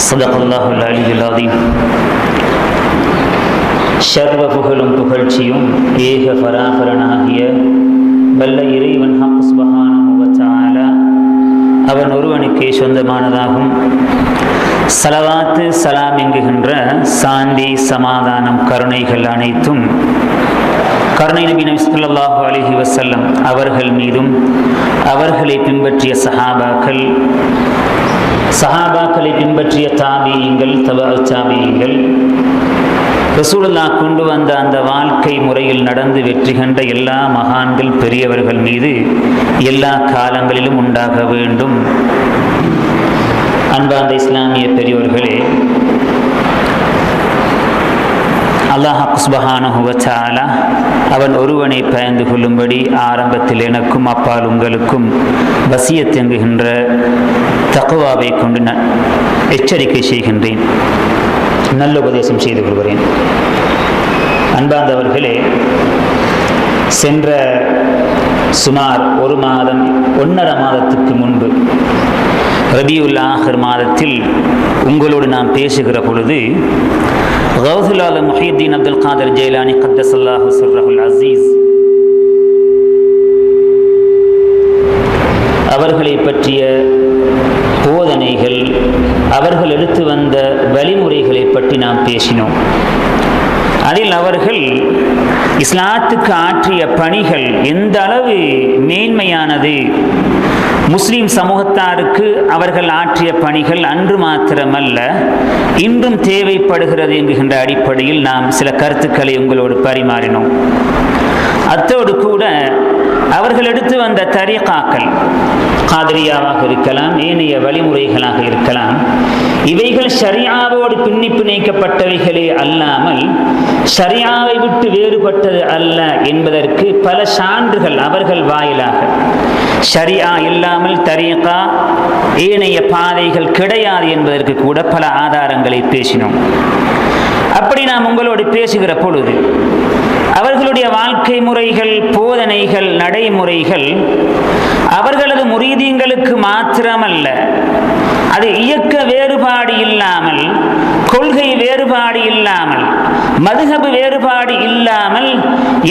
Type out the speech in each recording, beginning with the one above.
சதகல்லாஹுல் அலியுல் அஸீம். சர்வ புகழும் புகழ்ச்சியும் ஏக பராபரனாகிய வல்ல இறைவன் ஹக் சுப்ஹானஹு வ தஆலா அவன் ஒருவனுக்கே சொந்தமானதாகும். ஸலவாத்து ஸலாம் என்கின்ற சாந்தி சமாதானம் கருணைகள் அனைத்தும் கருணை நபி ஸல்லல்லாஹு அலைஹி வஸல்லம் அவர்கள் மீதும் அவர்களை பின்பற்றிய சஹாபாக்களை பின்பற்றிய தாபியீங்கள் தபஅ தாபியீங்கள் ரசூலுல்லாஹ் கொண்டு வந்த அந்த வாழ்க்கை முறையில் நடந்து வெற்றி கண்ட எல்லா மகான்கள் பெரியவர்கள் மீது எல்லா காலங்களிலும் உண்டாக வேண்டும். அன்பார்ந்த இஸ்லாமிய பெரியோர்களே, அல்லாஹ் சுப்ஹானஹு வ தஆலா அவன் ஒருவனை பயந்து கொள்ளும்படி ஆரம்பத்தில் எனக்கும் அப்பால் உங்களுக்கும் வசியத் என்கின்ற தக்வாவை கொண்டு எச்சரிக்கை செய்கின்றேன், நல்ல உபதேசம் செய்து கொள்கிறேன். அன்பார்ந்தவர்களே, சென்ற சுமார் 1.5 மாதத்துக்கு முன்பு ரபியுல் ஆஹிர் மாதத்தில் உங்களோடு நாம் பேசுகிற பொழுது கௌசுல் ஆலம் முஹியுத்தீன் அப்துல் காதர் ஜைலானி கத்தஸல்லாஹு சிர்ரஹுல் அஸீஸ் அவர்களை பற்றிய போதனைகள், அவர்கள் எடுத்து வந்த வழிமுறைகளை பற்றி நாம் பேசினோம். அதில் அவர்கள் இஸ்லாத்துக்கு ஆற்றிய பணிகள் எந்த அளவு மேன்மையானது, முஸ்லிம் சமூகத்தாருக்கு அவர்கள் ஆற்றிய பணிகள் அன்று மாத்திரமல்ல இன்றும் தேவைப்படுகிறது என்கின்ற அடிப்படையில் நாம் சில கருத்துக்களை உங்களோடு பரிமாறினோம். அத்தோடு கூட அவர்கள் எடுத்து வந்த தரீகாக்கள், காதிரியாவாக இருக்கலாம், ஏனைய வழிமுறைகளாக இருக்கலாம், இவைகள் ஷரியாவோடு பிணைக்கப்பட்டவைகளே அல்லாமல் ஷரியாவை விட்டு வேறுபட்டது அல்ல என்பதற்கு பல சான்றுகள் அவர்கள் வாயிலாக, ஷரியா இல்லாமல் தரீகா ஏனைய பாதைகள் கிடையாது என்பதற்கு கூட பல ஆதாரங்களை பேசினோம். அப்படி நாம் உங்களோடு பேசுகிற பொழுது அவர்களுடைய வாழ்க்கை முறைகள், போதனைகள், நடைமுறைகள் அவர்களது முரீதீங்களுக்கு மாத்திரமல்ல, அது இயக்க வேறுபாடு இல்லாமல், கொள்கை வேறுபாடு இல்லாமல், மதுஹப் வேறுபாடு இல்லாமல்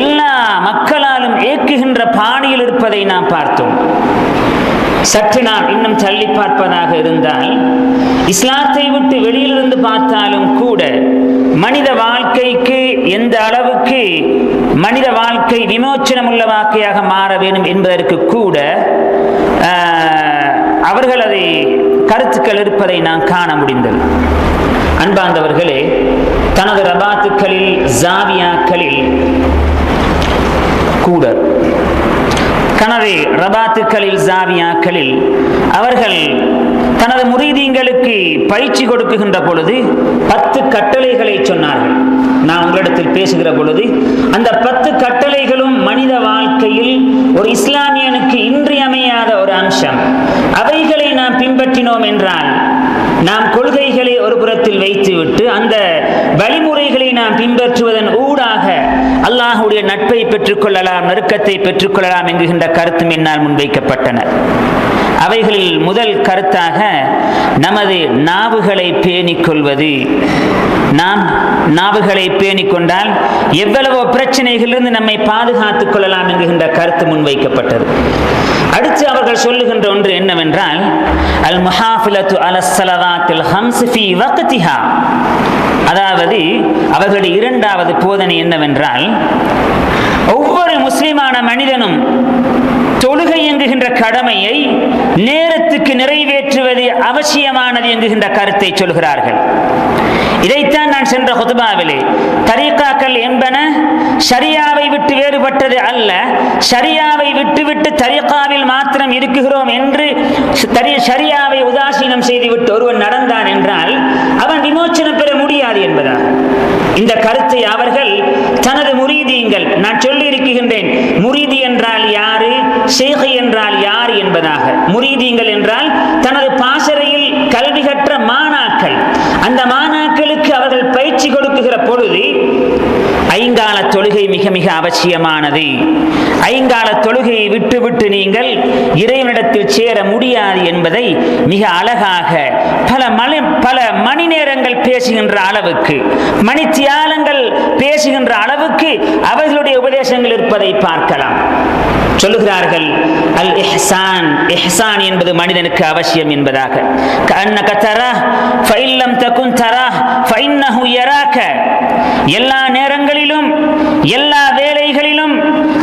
எல்லா மக்களாலும் ஏற்குகின்ற பாணியில் இருப்பதை நாம் பார்த்தோம். சற்று நாம் இன்னும் தள்ளி பார்ப்பதாக இருந்தால், இஸ்லாத்தை விட்டு வெளியிலிருந்து பார்த்தாலும் கூட மனித வாழ்க்கைக்கு எந்த அளவுக்கு மனித வாழ்க்கை விமோச்சனம் உள்ள வாழ்க்கையாக மாற வேண்டும் என்பதற்கு கூட அவர்கள் அதை கருத்துக்கள் இருப்பதை நாம் காண முடிந்தது. அன்பார்ந்தவர்களே, தனது ரபாத்துக்களில், ஜாவியாக்களில் கூட ஜாவியாக்களில் அவர்கள் தனது முரீதீங்களுக்கு பயிற்சி கொடுக்குகின்ற பொழுது 10 கட்டளைகளை சொன்னார்கள். நான் உங்களிடத்தில் பேசுகிற பொழுது அந்த 10 கட்டளைகளும் மனித வாழ்க்கையில் ஒரு இஸ்லாமியனுக்கு இன்றியமையாத ஒரு அம்சம். அவைகளை நாம் பின்பற்றினோம் என்றால், நாம் கொள்கைகளை ஒரு புறத்தில் வைத்துவிட்டு அந்த வழிமுறைகளை நாம் பின்பற்றுவதன் ஊடாக அல்லாஹ்வுடைய நட்பை பெற்றுக்கொள்ளலாம், நெருக்கத்தை பெற்றுக்கொள்ளலாம் என்கின்ற கருத்தும் என்னால் முன்வைக்கப்பட்டன. அவைகளில் முதல் கருத்தாக நமது நாவுகளை பேணிக் கொள்வது. நாம் நாவுகளை பேணிக் கொண்டால் எவ்வளவோ பிரச்சனைகளிலிருந்து நம்மை பாதுகாத்துக் கொள்ளலாம் என்கின்ற கருத்து முன்வைக்கப்பட்டது. அடுத்து அவர்கள் சொல்லுகின்ற ஒன்று என்னவென்றால், அல் முஹாஃபிலத்து அலஸ் ஸலவாத்தில் ஹம்ஸ் ஃபீ வக்திஹா. அதாவது அவர்களுடைய 2வது போதனை என்னவென்றால், ஒவ்வொரு முஸ்லிமான மனிதனும் தொழுகை என்கின்ற கடமையை நேரத்துக்கு நிறைவேற்றுவது அவசியமானது என்கின்ற கருத்தை சொல்கிறார்கள். இதைத்தான் நான் சென்ற ஹுத்பாவிலே, தரீகாக்கள் என்பன ஷரியாவை விட்டு வேறுபட்டது அல்ல, ஷரியாவை விட்டுவிட்டு தரீகாவில் மாத்திரம் இருக்குகிறோம் என்று ஷரியாவை உதாசீனம் செய்துவிட்டு ஒருவன் நடந்தான் என்றால் அவன் விமோச்சனம் பெற முடியாது என்பதால் இந்த கருத்தை அவர்கள் தனது முரீதீங்கள், நான் சொல்லி இருக்குகின்றேன் முரீதி என்றால் யாரு, ஷேக் என்றால் யார் என்பதாக. முரீதீங்கள் என்றால் தனது பாசறையில் கல்வி கற்ற மாணாக்கள். அந்த மாணாக்களுக்கு அவர்கள் பயிற்சி கொடுக்குகிற பொழுது ஐங்கால தொழுகை மிக மிக அவசியமானது. ஐங்கால தொழுகையை விட்டுவிட்டு நீங்கள் இறைவனிடத்தில் சேர முடியாது என்பதை மிக அழகாக பல மணி நேரங்கள் பேசுகின்ற அளவுக்கு, மணித்தியாலங்கள் பேசுகின்ற அளவுக்கு அவர்களுடைய உபதேசங்கள் இருப்பதை பார்க்கலாம். சொல்லுகிறார்கள், அல் இஹ்சான், இஹ்சான் என்பது மனிதனுக்கு அவசியம் என்பதாக. கஅன்னக தராஹ் ஃபஇன் லம் தகுன் தராஹ் ஃபஇன்னஹு யராக. எல்லா நேரங்களிலும் எல்லா வேளைகளிலும்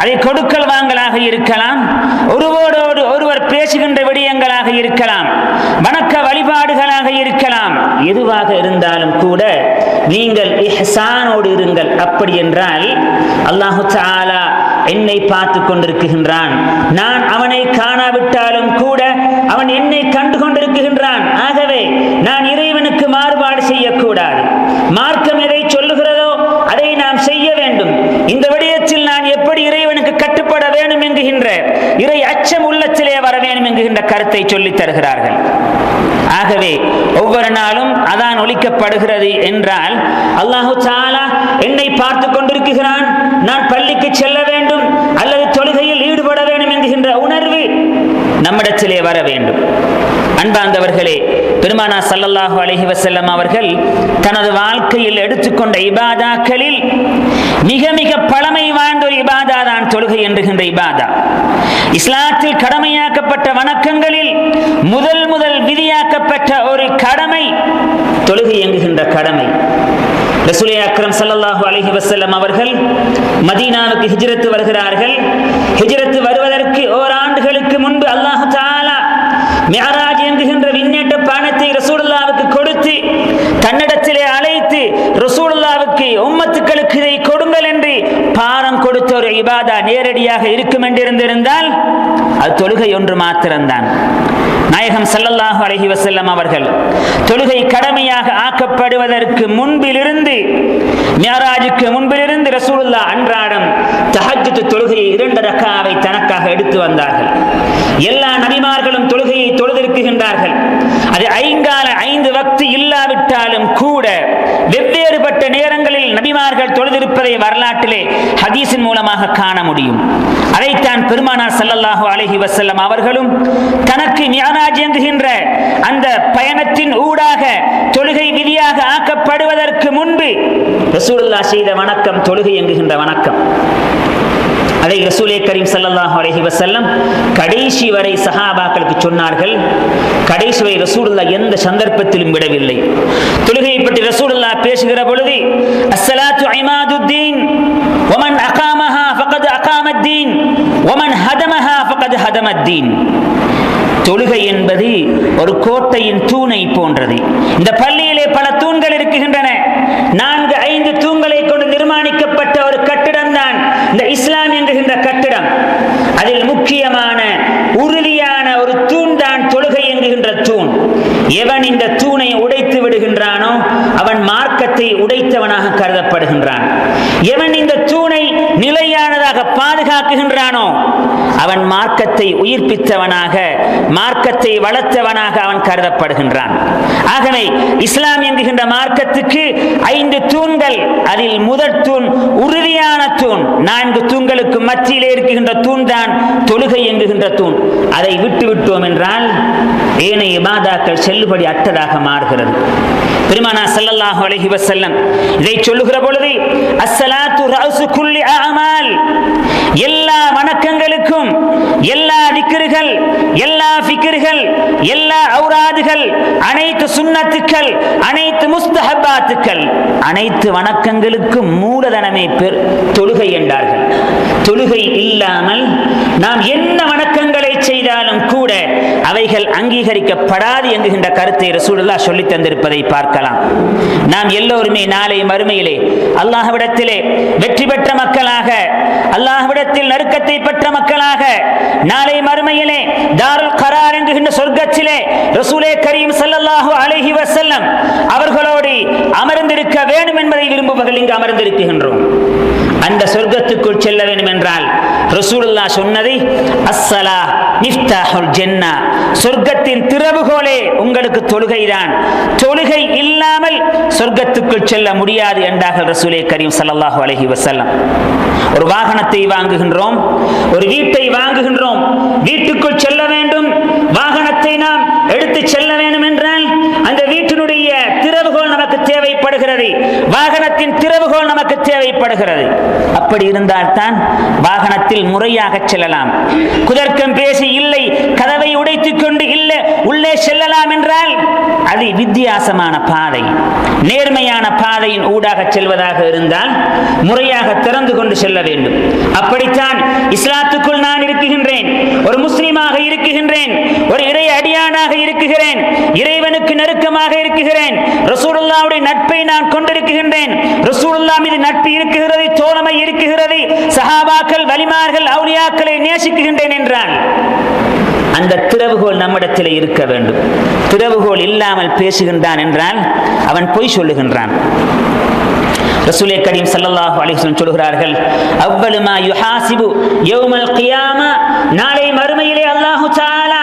அதை கொடுக்கல் வாங்கலாக இருக்கலாம், ஒருவரோடு ஒருவர் பேசுகின்ற விடயங்களாக இருக்கலாம், வணக்க வழிபாடுகளாக இருக்கலாம், எதுவாக இருந்தாலும் கூட நீங்கள் இஹ்சானோடு இருங்கள். அப்படி என்றால் அல்லாஹு தஆலா என்னை பார்த்து கொண்டிருக்கின்றான், நான் அவனை காணாவிட்டாலும் கூட அவன் என்னை கண்டு கொண்டிருக்கின்றான். ஆகவே நான் இறைவனுக்கு மாறுபாடு செய்யக்கூடாது. மார்க்கம் எதை சொல்லுகிறதோ அதை நாம் செய்ய வேண்டும். இந்த விடயத்தில் நான் எப்படி இறைவனுக்கு கட்டுப்பட வேண்டும் என்கின்ற இறை அச்சம் உள்ளத்திலே வர வேண்டும் என்கின்ற கருத்தை சொல்லித் தருகிறார்கள். ஆகவே ஒவ்வொரு நாளும் அதான் ஒலிக்கப்படுகிறது என்றால் அல்லாஹு தஆலா என்னை பார்த்து கொண்டிருக்கிறான், நான் பள்ளிக்கு செல்ல வேண்டும் அல்லது தொழுகையில் ஈடுபட வேண்டும் என்கின்ற உணர்வு நம்மிடத்திலே வர வேண்டும். அன்பார்ந்தவர்களே, பெருமானார் ஸல்லல்லாஹு அலைஹி வஸல்லம் அவர்கள் தனது வாழ்க்கையில் எடுத்துக்கொண்ட இபாதாக்களில் மிக மிக பழமை வாய்ந்த ஒரு இபாதா தான் தொழுகை என்கின்ற இபாதா. இஸ்லாத்தில் கடமையாக்கப்பட்ட வணக்கங்களில் முதல் விதியாக்கப்பட்ட ஒரு கடமை தொழுகை என்கின்ற கடமை. ரசூலே அக்ரம் ஸல்லல்லாஹு அலைஹி வஸல்லம் அவர்கள் மதீனாவுக்கு ஹிஜ்ரத் வருகிறார்கள். ஹிஜ்ரத் வருவதற்கு ஓராண்டுகளுக்கு முன்பு அல்லாஹ் தஆலா மிஅராஜ் என்கின்ற விண்ணேற்ற பயணத்தை ரசூலுல்லாஹ்வுக்கு கொடுத்து தன்னிடத்திலே அழைத்து ரசூலுல்லாஹ்வுக்கு உம்மத்துக்களுக்கு இதை கொடுங்கள் என்று பாரம் கொடுத்த ஒரு இபாதா நேரடியாக இருக்கும் என்றிருந்தால் அது தொழுகை ஒன்று மாத்திரம்தான். நாயகம் ஸல்லல்லாஹு அலைஹி வஸல்லம் அவர்கள் தொழுகை கடமையாக ஆக்கப்படுவதற்கு முன்பிலிருந்து, மிஅராஜுக்கு முன்பிலிருந்து ரசூலுல்லாஹ் அன்றாடம் தஹஜ்ஜுத் தொழுகையை 2 ரக்காவை தனக்காக எடுத்து வந்தார்கள். எல்லா நபிமார்களும் தொழுகையை தொழுதிருக்கின்றார்கள். அது 5 வக்து இல்லாவிட்டாலும் கூட வெவ்வேறுபட்ட நேரங்களில் நபிமார்கள் தொழுதிருப்பதை வரலாற்றிலே ஹதீஸின் மூலமாக காண முடியும். அதைத்தான் பெருமானார் ஸல்லல்லாஹு அலைஹி வஸல்லம் அவர்களும் தனக்கு மிஅராஜ் என்கின்ற அந்த பயணத்தின் ஊடாக தொழுகை விதியாக ஆக்கப்படுவதற்கு முன்பு ரசூலுல்லாஹ் செய்த வணக்கம் தொழுகை என்கின்ற வணக்கம். அதை ரசூலே கரீம் ஸல்லல்லாஹு அலைஹி வஸல்லம் கடைசி வரை சஹாபாக்களுக்கு சொன்னார்கள். கடைசி வரை ரசூலுல்லாஹ் எந்த சந்தர்ப்பத்திலும் விடவில்லை. தொழுகையை பற்றி ரசூலுல்லாஹ் பேசுகிற பொழுது அஸ்ஸலாத்து இமாதுத்தீன் வமன் அகாமஹா ஃபகத் அகாமத்தீன் வமன் ஹதமஹா ஃபகத் ஹதமத்தீன். தொழுகை என்பது ஒரு கோட்டையின் தூணை போன்றது. இந்த பள்ளியிலே பல தூண்கள் இருக்கின்றன. 4-5 தூண்களை கொண்டு நிர்மாணிக்கப்பட்ட ஒரு கட்டிடம் தான் இந்த இஸ்லாம் என்கின்ற கட்டிடம். அதில் முக்கியமான உறுதியான ஒரு தூண் தான் தொழுகை என்கின்ற தூண். எவன் இந்த தூணை உடைத்து விடுகின்றானோ அவன் மார்க்கத்தை உடைத்தவனாக கருதப்படுகின்றான். எவன் இந்த தூணை நிலையானதாக பாதுகாக்குகின்றானோ அவன் மார்க்கத்தை உயிர்ப்பித்தவனாக, மார்க்கத்தை வளர்த்தவனாக அவன் கருதப்படுகின்றான். ஆகவே இஸ்லாம் என்கின்ற மார்க்கத்துக்கு 5 தூண்கள். அதில் முதல் தூண் உறுதியான தூண். 4 தூண்களுக்கு மத்தியிலே இருக்கின்ற தூண் தான் தொழுகை என்கின்ற தூண். அதை விட்டு விட்டோம் என்றால் ஏனைய இபாதாக்கள் செல்லுபடி அற்றதாக மாறுகிறது. பெருமானார் ஸல்லல்லாஹு அலைஹி வஸல்லம் இதை சொல்லுகிற பொழுது அஸ்ஸலாத்து ரஅஸு குல்லி அஅமால், எல்லா வணக்கங்களுக்கும், எல்லா திக்ருகள், எல்லா ஃபிக்ர்கள், எல்லா ஔராதுகள், அனைத்து சுன்னத்துக்கள், அனைத்து முஸ்தஹபாத்துக்கள், அனைத்து வணக்கங்களுக்கும் மூலதனமே தொழுகை என்றார்கள். தொழுகை இல்லாமல் நாம் என்ன வணக்கங்களை செய்தாலும் கூட அவைகள் அங்கீகரிக்கப்படாது என்கின்ற கருத்தை ரசூலுல்லாஹ் சொல்லித் தந்திருப்பதை பார்க்கலாம். நாம் எல்லோருமே நாளை மறுமையிலே அல்லாஹ்விடத்திலே வெற்றி பெற்ற மக்களாக, அல்லாஹ்விடத்தில் நெருக்கத்தை பெற்ற மக்களாக, நாளை மறுமையிலே தாருல் கரார் என்கின்ற சொர்க்கத்திலே ரசூலே கரீம் ஸல்லல்லாஹு அலைஹி வஸல்லம் அவர்களோடு அமர்ந்திருக்க வேண்டும் என்பதை விரும்புவர்கள் இங்கு அமர்ந்திருக்கின்றோம். அந்த சொர்க்கத்துக்குள் செல்ல வேண்டும் என்றால் ரசூலுல்லாஹ் சொன்னது அஸ்ஸலா மிஃப்தாஹுல் ஜன்னah, சொர்க்கத்தின் திறவுகோலே உங்களுக்கு தொழுகைதான், தொழுகை இல்லாமல் சொர்க்கத்துக்குள் செல்ல முடியாது என்றார்கள் ரசூலே கரீம் ஸல்லல்லாஹு அலைஹி வஸல்லம். ஒரு வாகனத்தை வாங்குகின்றோம், ஒரு வீட்டை வாங்குகின்றோம், வீட்டுக்குள் செல்ல வேண்டும், வாகனத்தை நாம் எடுத்து செல்ல வேண்டும் என்றால் அந்த வீட்டினுடைய திறவுகோல் நமக்கு தேவைப்படுகிறது, வாகனத்தின் திறவுகோல் நமக்கு தேவைப்படுகிறது. அப்படி இருந்தால்தான் வாகனத்தில் முறையாக செல்லலாம். குதர்க்கம் பேசி இல்லை, கதவை உடைத்துக் கொண்டு இல்லை உள்ளே செல்லலாம் என்றால் அது வித்தியாசமான பாதை. நேர்மையான பாதையின் ஊடாக செல்வதாக இருந்தால் முறையாக திறந்து கொண்டு செல்ல வேண்டும். அப்படித்தான் இஸ்லாத்துக்குள் நான் இருக்குகின்றேன், ஒரு முஸ்லிமாக இருக்குகின்றேன், ஒரு இறை அடியானாக இருக்குகிறேன், இறைவனுக்கு நெருக்கமாக இருக்குகிறேன், ரசூலுல்லாஹ்வுடைய நட்பை நான் கொண்டிருக்கின்றேன், ரசூலுல்லாஹ் மீது நட்பு இருக்குகிறது, தோழமை இருக்குகிறது, சஹாபாக்கள் வலிமார்கள் அவுலியாக்களை நேசிக்குகின்றேன் என்றால் அந்த திறவுகோல் நம்மிடத்தில் இருக்க வேண்டும். திறவுகோல் இல்லாமல் பேசுகின்றான் என்றால் அவன் பொய் சொல்லுகின்றான். ரசூலே கரீம் ஸல்லல்லாஹு அலைஹி வஸல்லம் சொல்கிறார்கள், அவ்வளு மா யுஹாசிபு யௌமல் கியாமா, நாளை மறுமையிலே அல்லாஹ் தஆலா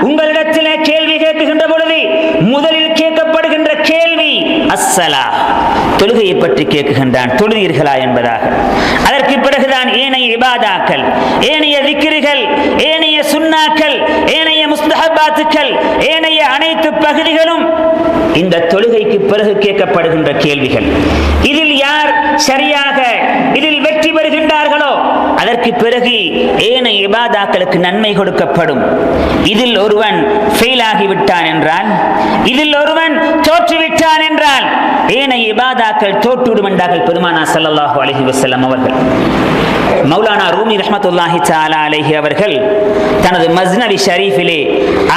உங்களிடத்திலே கேள்வி கேட்கின்ற பொழுது முதலில் கேட்கப்படுகின்ற கேள்வி அஸ்ஸலா, தொழுகையை பற்றி கேட்கின்றான், தொழுதீர்களா என்பதாக. அதற்கு பிறகுதான் ஏனைய இபாதாக்கள், ஏனைய திக்ருகள், ஏனைய சுன்னாக்கள், ஏனைய முஸ்தஹபாத்துக்கள், ஏனைய அனைத்து பகுதிகளும் இந்த தொழுகைக்கு பிறகு கேட்கப்படுகின்ற கேள்விகள். இதில் யார் சரியாக இதில் வெற்றி பெறுகின்றார்களோ அதற்கு பிறகு ஏனைய இபாதாக்களுக்கு நன்மை கொடுக்கப்படும். இதில் ஒருவன் ஃபெயில் ஆகிவிட்டான் என்றால், இதில் ஒருவன் தோற்றுவிட்டான் என்றால் ஏனைய இபாதாக்கள் தோற்றுவிடும் என்றார்கள் பெருமானார் ஸல்லல்லாஹு அலைஹி வஸல்லம் அவர்கள். மௌலானா ரூமி ரஹ்மத்துல்லாஹி தஆலா அலைஹி அவர்கள் தனது மஸ்னவி ஷரீஃபிலே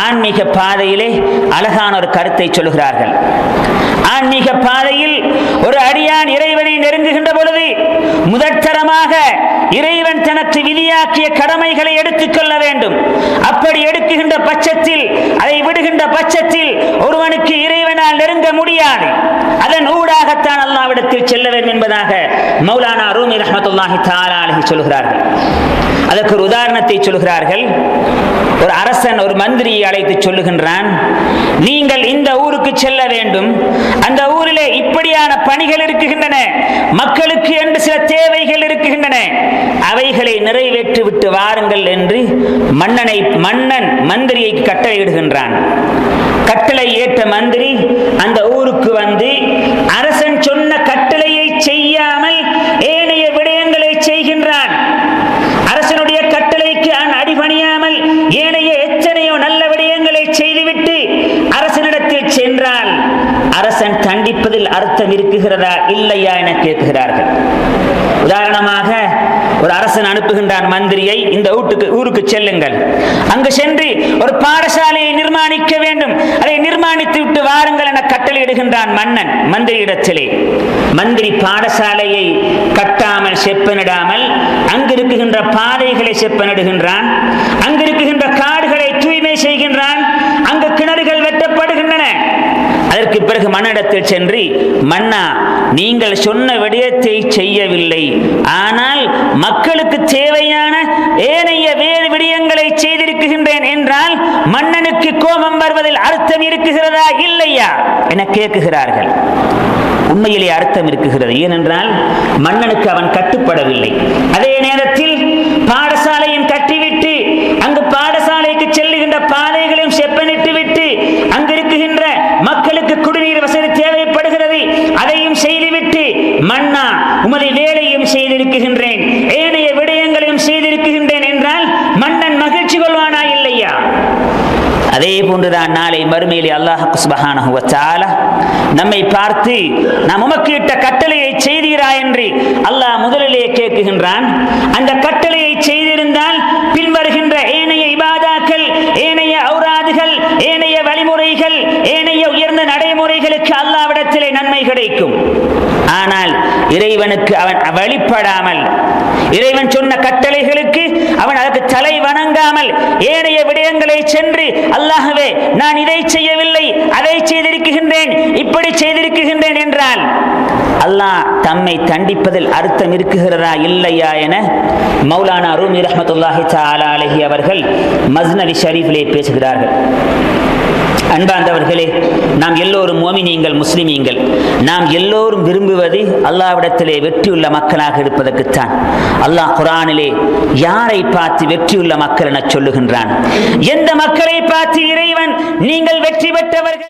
ஆன்மீக பாதையிலே அழகான ஒரு கருத்தை சொல்கிறார்கள். ஆன்மீக பாதையில் ஒரு அடியான் இறைவனை நெருங்குகின்ற பொழுது முதற்தரமாக இறைவன் தனக்கு விதியாக்கிய கடமைகளை எடுத்துக்கொள்ள வேண்டும். அப்படி எடுக்குகின்ற பட்சத்தில், அதை விடுகின்ற பட்சத்தில் ஒருவனுக்கு இறைவனால் நெருங்க முடியாது. அதன் ஊடாகத்தான் அல்லாஹ்விடத்தில் செல்ல வேண்டும் என்பதாக மௌலானா ரூமி ரஹ்மத்துல்லாஹி தஆலா அலைஹி சொல்கிறார்கள். அதற்கு ஒரு உதாரணத்தை சொல்கிறார்கள். ஒரு அரசன் ஒரு மந்திரியை அழைத்து சொல்லுகின்றான், நீங்கள் இந்த ஊருக்கு செல்ல வேண்டும், அந்த ஊரிலே இப்படியான பணிகள் இருக்குகின்றன, மக்களுக்கு என்று சில தேவைகள் இருக்குகின்றன, அவைகளை நிறைவேற்றி விட்டு வாருங்கள் என்று மன்னன் மந்திரியை கட்டளையிடுகின்றான். கட்டளை ஏற்ற மந்திரி அந்த ஊருக்கு வந்து அரசன் சொன்ன கட்டளையை செய்யாமல் ஏனைய விடயங்களை செய்கின்றான். அரசனுடைய கட்டளைக்கு அடிபணியாமல் ஏனைய எத்தனையோ நல்ல விடயங்களை செய்துவிட்டு அரசனிடத்தில் சென்றால் அரசன் தண்டிப்பதில் அர்த்தம் இருக்குகிறதா இல்லையா என கேட்கிறார்கள். உதாரணமாக ஒரு அரசன் அனுப்புகின்றான் மந்திரியை, இந்த ஊருக்கு செல்லுங்கள், அங்கு சென்று ஒரு பாடசாலையை நிர்மாணிக்க வேண்டும், அதை நிர்மாணித்து விட்டு வாருங்கள் என கட்டளையிடுகின்றான் மன்னன் மந்திரியிடத்திலே. மந்திரி பாடசாலையை கட்டாமல் செப்பனிடாமல் அங்கிருக்கின்ற பாதைகளை செப்பனிடுகின்றான், அங்கிருக்கின்ற காடுகளை தூய்மை செய்கின்றான், அங்கு கிணறுகள் வெட்டப்படுகின்றன. அதற்கு பிறகு மன்னிடத்தில் சென்று, மன்னா, நீங்கள் சொன்ன விடயத்தை செய்யவில்லை, ஆனால் மக்களுக்கு தேவையான ஏனைய வேறு விடயங்களை செய்திருக்கின்றேன் என்றால் மன்னனுக்கு கோபம் வருவதில் அர்த்தம் இருக்குகிறதா இல்லையா என கேட்குகிறார்கள். உண்மையிலே அர்த்தம் இருக்குகிறது. ஏனென்றால் மன்னனுக்கு அவன் கட்டுப்படவில்லை. அதே நேரத்தில் பாடசாலையும் கட்டிவிட்டு அங்கு பாடசாலைக்கு செல்லுகின்ற பாதைகளையும் செப்பனிட்டு விட்டு அங்கிருக்கின்ற மக்களுக்கு குடிநீர் வசதி தேவைப்படுகிறது, அதையும் செய்துவிட்டு, மன்னா உமது வேலையும் செய்திருக்கின்றேன், ஏனைய விடயங்களையும் செய்திருக்கின்றேன் என்றால் மன்னன் மகிழ்ச்சி கொள்வானா இல்லையா? அதே போன்றுதான் நாளை மறுமையிலே அல்லாஹ் சுப்ஹானஹு வ தஆலா நம்மை பார்த்து, நாம் உமக்கு இட்ட கட்டளையை செய்தீரா என்று அல்லாஹ் முதலிலே கேட்கின்றான். அந்த கட்டளையை செய்திருந்தால் பின்வருகின்ற ஏனைய இபாதாக்கள், ஏனைய ஔராதுகள், ஏனைய வழிமுறைகள், ஏனைய உயர்ந்த நடைமுறைகளுக்கு அல்லாஹ்விடத்திலே நன்மை கிடைக்கும். ஆனால் இறைவனுக்கு அவன் வழிபடாமல், இறைவன் சொன்ன கட்டளைகளுக்கு அவன் அதற்கு தலை வணங்காமல் ஏனைய விடயங்களை சென்று, அல்லாஹ்வே நான் இதை செய்யவில்லை, அதை செய்திருக்கின்றேன், இப்படி செய்திருக்கின்றேன் என்றால் அல்லாஹ் தம்மை தண்டிப்பதில் அர்த்தம் இருக்குகிறதா இல்லையா என மௌலானா ரூமி ரஹ்மத்துல்லாஹி தஆலா அலைஹி அவர்கள் மஸ்னவி ஷரீஃபிலே பேசுகிறார்கள். அன்பார்ந்தவர்களே, நாம் எல்லோரும் முஃமினீங்கள், முஸ்லிமீங்கள். நாம் எல்லோரும் விரும்புவது அல்லாஹ்விடத்திலே வெற்றியுள்ள மக்களாக இருப்பதற்குத்தான். அல்லாஹ் குர்ஆனிலே யாரை பார்த்து வெற்றியுள்ள மக்கள் என சொல்லுகின்றான்? எந்த மக்களை பார்த்து இறைவன் நீங்கள் வெற்றி பெற்றவர்கள்